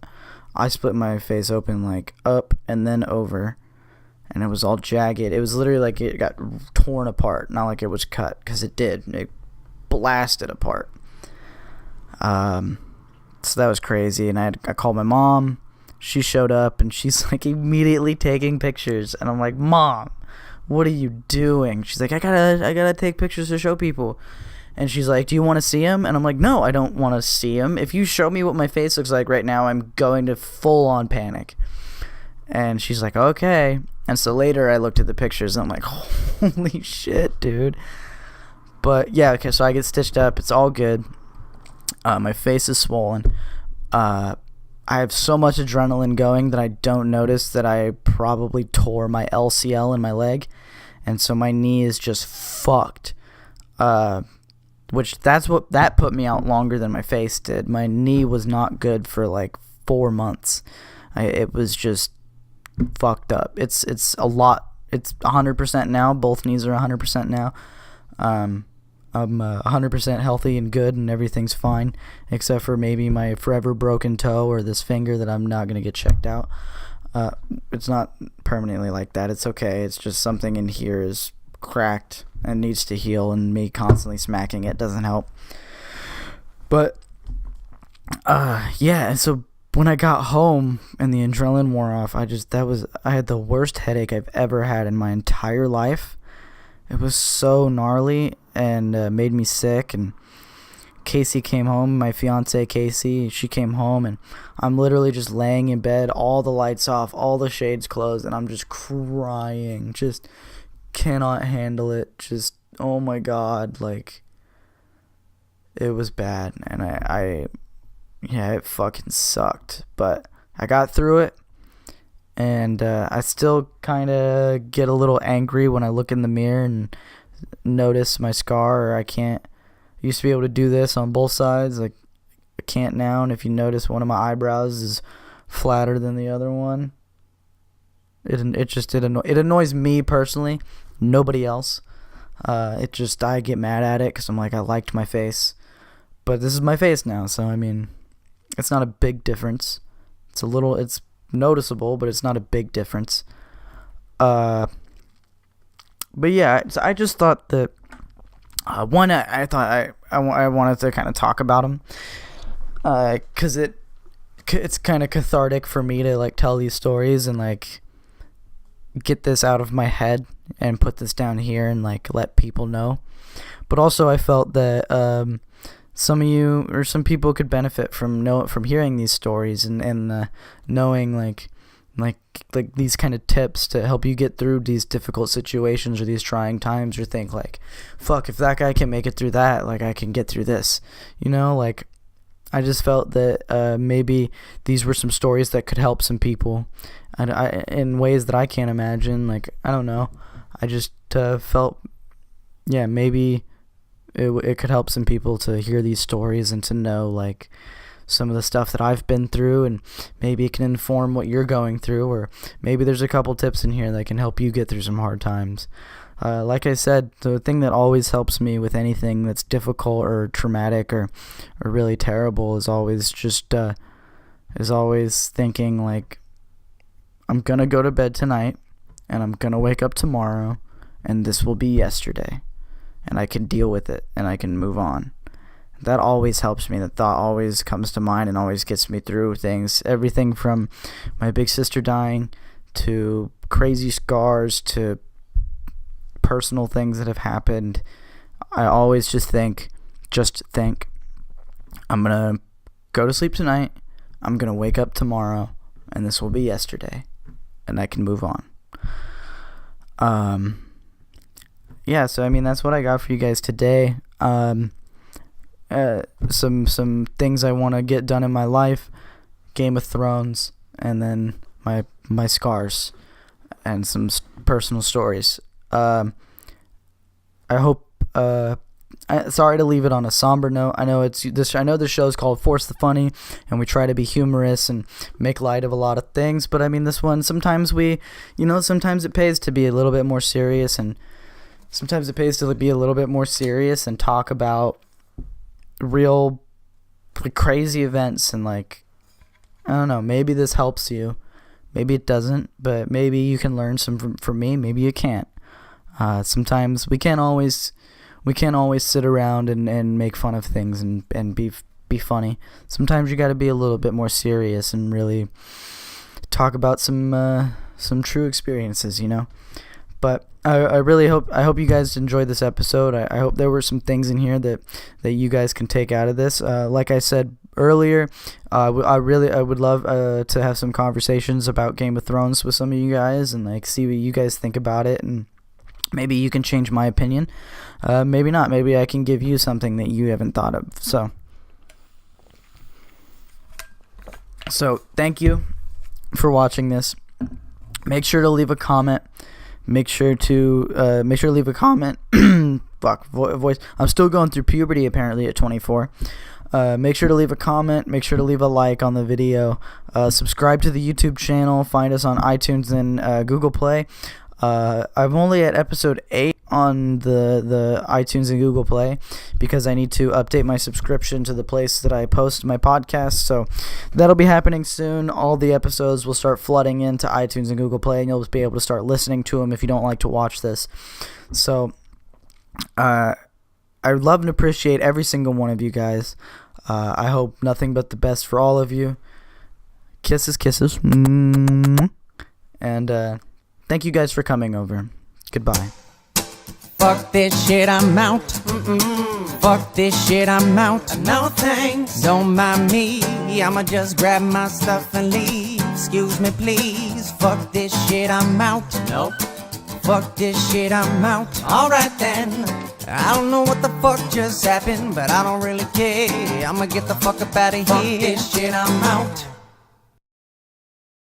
I split my face open like up and then over, and it was all jagged. It was literally like it got torn apart, not like it was cut, because it did. It blasted apart. So that was crazy, and I called my mom. She showed up, and she's like immediately taking pictures, and I'm like, Mom, what are you doing? She's like, I gotta take pictures to show people. And she's like, do you want to see him? And I'm like, no, I don't want to see him. If you show me what my face looks like right now, I'm going to full on panic. And she's like, okay. And so later I looked at the pictures, and I'm like, holy shit, dude. But yeah, okay, so I get stitched up. It's all good. My face is swollen. I have so much adrenaline going that I don't notice that I probably tore my LCL in my leg. And so my knee is just fucked. That put me out longer than my face did. My knee was not good for like 4 months. It was just fucked up. It's a lot. It's 100% now. Both knees are 100% now. I'm 100% healthy and good, and everything's fine, except for maybe my forever broken toe or this finger that I'm not gonna get checked out. It's not permanently like that. It's okay. It's just something in here is cracked and needs to heal, and me constantly smacking it doesn't help. But and so when I got home and the adrenaline wore off, I had the worst headache I've ever had in my entire life. It was so gnarly and made me sick. And Casey came home, my fiance Casey. She came home, and I'm literally just laying in bed, all the lights off, all the shades closed, and I'm just crying. Just cannot handle it. Just, oh my god, like, it was bad. And it fucking sucked. But I got through it. And I still kind of get a little angry when I look in the mirror and notice my scar, or I used to be able to do this on both sides, like I can't now. And if you notice, one of my eyebrows is flatter than the other one. It annoys me personally, nobody else. I get mad at it because I'm like, I liked my face, but this is my face now, so I mean, it's not a big difference. It's noticeable, but it's not a big difference. But yeah, I just thought that I wanted to kind of talk about him, because it's kind of cathartic for me to like tell these stories and like get this out of my head and put this down here and like let people know. But also I felt that some of you or some people could benefit from hearing these stories and knowing like these kind of tips to help you get through these difficult situations or these trying times, or think like, fuck, if that guy can make it through that, like I can get through this, like I just felt that maybe these were some stories that could help some people in ways that I can't imagine. Like, I don't know, I just felt maybe it could help some people to hear these stories and to know like some of the stuff that I've been through, and maybe it can inform what you're going through, or maybe there's a couple tips in here that can help you get through some hard times. Like I said, the thing that always helps me with anything that's difficult or traumatic or really terrible is always thinking like, I'm gonna go to bed tonight and I'm gonna wake up tomorrow and this will be yesterday, and I can deal with it and I can move on. That always helps me. That thought always comes to mind and always gets me through things. Everything from my big sister dying to crazy scars to personal things that have happened. I always just think, I'm going to go to sleep tonight. I'm going to wake up tomorrow and this will be yesterday and I can move on. So I mean, that's what I got for you guys today. Some things I want to get done in my life, Game of Thrones, and then my scars and some personal stories. I hope. Sorry to leave it on a somber note. I know the show's called Force the Funny, and we try to be humorous and make light of a lot of things. But I mean, this one, sometimes sometimes it pays to be a little bit more serious, and talk about real crazy events. And like, I don't know, maybe this helps you, maybe it doesn't, but maybe you can learn some from me. Maybe you can't. Sometimes we can't always sit around and make fun of things and be funny. Sometimes you got to be a little bit more serious and really talk about some true experiences, But I really hope you guys enjoyed this episode. I hope there were some things in here that you guys can take out of this. Like I said earlier, I would love to have some conversations about Game of Thrones with some of you guys and like see what you guys think about it, and maybe you can change my opinion. Maybe not. Maybe I can give you something that you haven't thought of. So thank you for watching this. Make sure to leave a comment. Make sure to leave a comment. Voice. I'm still going through puberty apparently at 24. Make sure to leave a comment. Make sure to leave a like on the video. Subscribe to the YouTube channel. Find us on iTunes and Google Play. I'm only at episode 8 on the iTunes and Google Play because I need to update my subscription to the place that I post my podcast. So that'll be happening soon. All the episodes will start flooding into iTunes and Google Play, and you'll be able to start listening to them if you don't like to watch this. So I love and appreciate every single one of you guys. I hope nothing but the best for all of you. Kisses. And thank you guys for coming over. Goodbye. Fuck this shit, I'm out. Fuck this shit, I'm out. No thanks. Don't mind me. I'ma just grab my stuff and leave. Excuse me, please. Fuck this shit, I'm out. Nope. Fuck this shit, I'm out. Alright then. I don't know what the fuck just happened, but I don't really care. I'ma get the fuck up out of here. Fuck this shit, I'm out.